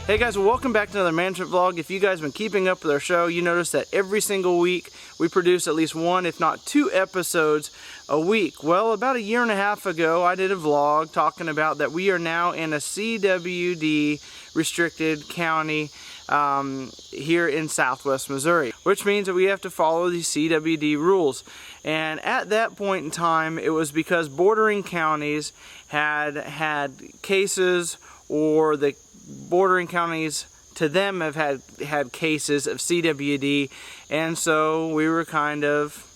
Hey guys, well, welcome back to another management vlog. If you guys have been keeping up with our show, you notice that every single week we produce at least one, if not two episodes a week. Well, about a year and a half ago, I did a vlog talking about that we are now in a CWD restricted county here in Southwest Missouri, which means that we have to follow the CWD rules. And at that point in time, it was because bordering counties had cases, or the bordering counties to them have had cases of CWD, and so we were kind of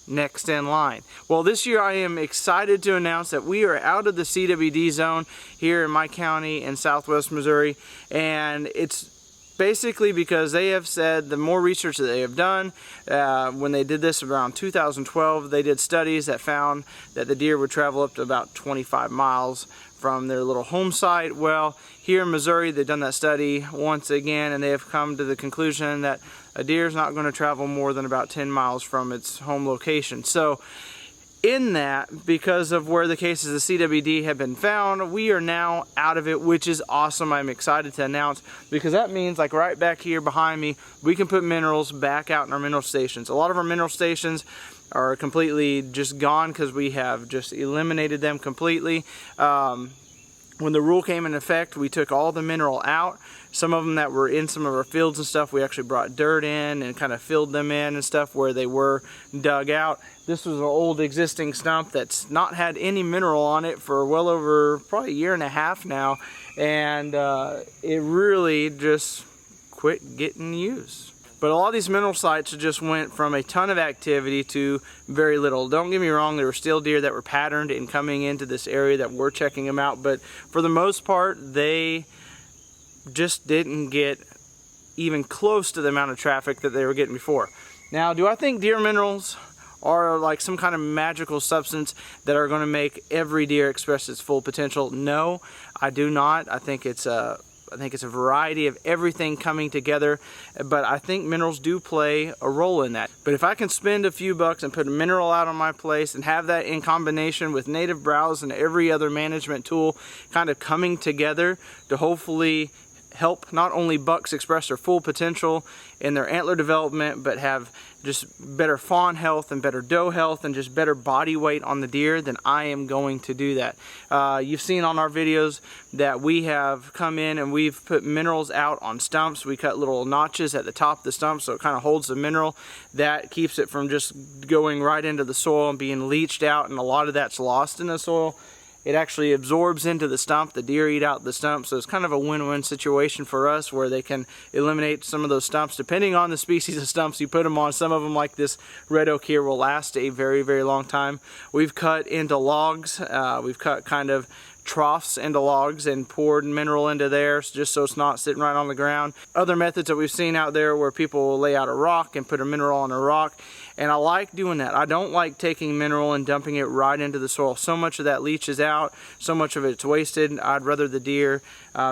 next in line. Well, this year I am excited to announce that we are out of the CWD zone here in my county in Southwest Missouri, and it's basically because they have said, the more research that they have done, when they did this around 2012, they did studies that found that the deer would travel up to about 25 miles from their little home site. Well, here in Missouri, they've done that study once again, and they have come to the conclusion that a deer is not going to travel more than about 10 miles from its home location. So in that, because of where the cases of CWD have been found, we are now out of it, which is awesome. I'm excited to announce, because that means, like right back here behind me, we can put minerals back out in our mineral stations. A lot of our mineral stations are completely just gone because we have just eliminated them completely. When the rule came in effect, we took all the mineral out. Some of them that were in some of our fields and stuff, we actually brought dirt in and kind of filled them in and stuff where they were dug out. This was an old existing stump that's not had any mineral on it for well over probably a year and a half now, and it really just quit getting used. But a lot of these mineral sites just went from a ton of activity to very little. Don't get me wrong, there were still deer that were patterned in coming into this area that we're checking them out, but for the most part, they just didn't get even close to the amount of traffic that they were getting before. Now, do I think deer minerals are like some kind of magical substance that are going to make every deer express its full potential? No, I do not. I think it's a variety of everything coming together, but I think minerals do play a role in that. But if I can spend a few bucks and put a mineral out on my place and have that in combination with native browse and every other management tool kind of coming together to hopefully help not only bucks express their full potential in their antler development, but have just better fawn health and better doe health and just better body weight on the deer, then I am going to do that. You've seen on our videos that we have come in and we've put minerals out on stumps. We cut little notches at the top of the stump so it kind of holds the mineral. That keeps it from just going right into the soil and being leached out, and a lot of that's lost in the soil. It actually absorbs into the stump. The deer eat out the stump, so it's kind of a win-win situation for us where they can eliminate some of those stumps. Depending on the species of stumps you put them on, some of them, like this red oak here, will last a very, very long time. We've cut into logs. We've cut kind of troughs into logs and poured mineral into there just so it's not sitting right on the ground. Other methods that we've seen out there where people will lay out a rock and put a mineral on a rock, and I like doing that. I don't like taking mineral and dumping it right into the soil. So much of that leaches out, so much of it's wasted. I'd rather the deer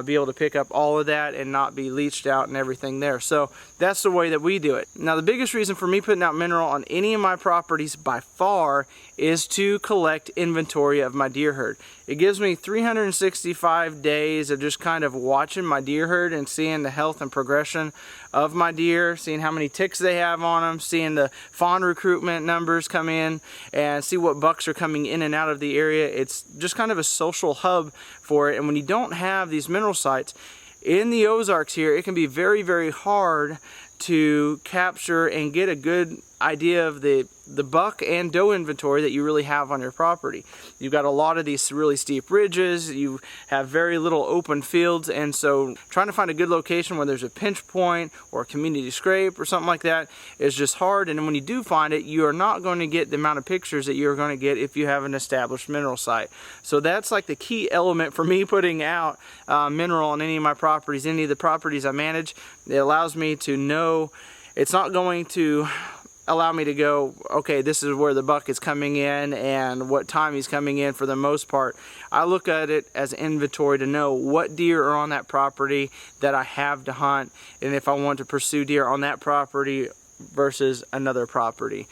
be able to pick up all of that and not be leached out and everything there. So that's the way that we do it. Now, the biggest reason for me putting out mineral on any of my properties by far is to collect inventory of my deer herd. It gives me 365 days of just kind of watching my deer herd and seeing the health and progression of my deer, seeing how many ticks they have on them, seeing the fawn recruitment numbers come in, and see what bucks are coming in and out of the area. It's just kind of a social hub for it. And when you don't have these mineral sites in the Ozarks here, it can be very, very hard to capture and get a good idea of the buck and doe inventory that you really have on your property. You've got a lot of these really steep ridges, you have very little open fields, and so trying to find a good location where there's a pinch point or a community scrape or something like that is just hard. And when you do find it, you are not going to get the amount of pictures that you're going to get if you have an established mineral site. So that's like the key element for me putting out mineral on any of my properties, any of the properties I manage. It allows me to know it's not going to allow me to go, okay, this is where the buck is coming in and what time he's coming in. For the most part, I look at it as inventory to know what deer are on that property that I have to hunt, and if I want to pursue deer on that property versus another property,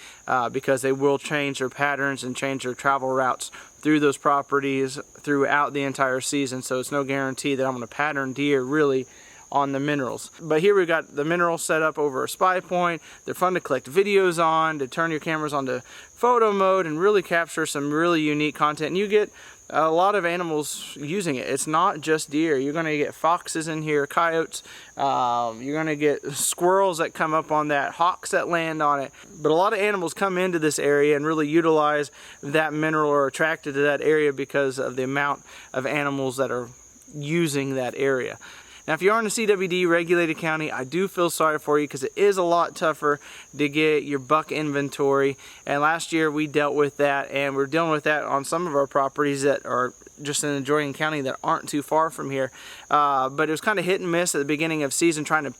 because they will change their patterns and change their travel routes through those properties throughout the entire season. So it's no guarantee that I'm going to pattern deer really on the minerals. But here we've got the minerals set up over a spy point. They're fun to collect videos on, to turn your cameras onto photo mode and really capture some really unique content. And you get a lot of animals using it. It's not just deer. You're going to get foxes in here, coyotes, you're going to get squirrels that come up on that, hawks that land on it. But a lot of animals come into this area and really utilize that mineral or are attracted to that area because of the amount of animals that are using that area. Now, if you are in a CWD regulated county, I do feel sorry for you because it is a lot tougher to get your buck inventory. And last year we dealt with that, and we're dealing with that on some of our properties that are just in adjoining county that aren't too far from here. But it was kind of hit and miss at the beginning of season trying to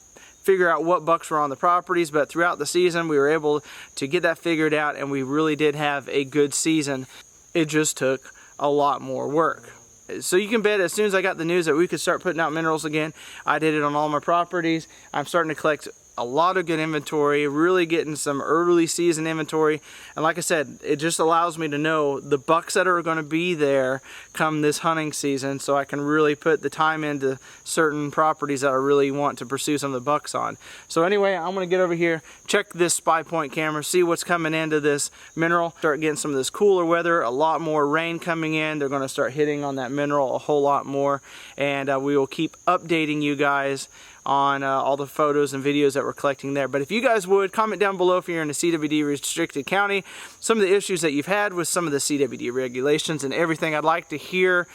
figure out what bucks were on the properties, but throughout the season we were able to get that figured out, and we really did have a good season. It just took a lot more work. So you can bet as soon as I got the news that we could start putting out minerals again, I did it on all my properties. I'm starting to collect a lot of good inventory, really getting some early season inventory. And like I said, it just allows me to know the bucks that are going to be there come this hunting season, so I can really put the time into certain properties that I really want to pursue some of the bucks on. So anyway, I'm going to get over here, check this spy point camera, see what's coming into this mineral, start getting some of this cooler weather, a lot more rain coming in. They're going to start hitting on that mineral a whole lot more, and we will keep updating you guys on all the photos and videos that we're collecting there. But if you guys would, comment down below if you're in a CWD restricted county, some of the issues that you've had with some of the CWD regulations and everything. I'd like to hear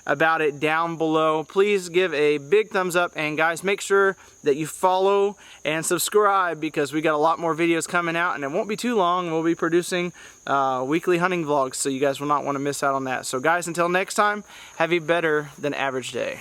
about it down below. Please give a big thumbs up, and guys, make sure that you follow and subscribe because we got a lot more videos coming out, and it won't be too long. We'll be producing weekly hunting vlogs, so you guys will not want to miss out on that. So guys, until next time, have a better than average day.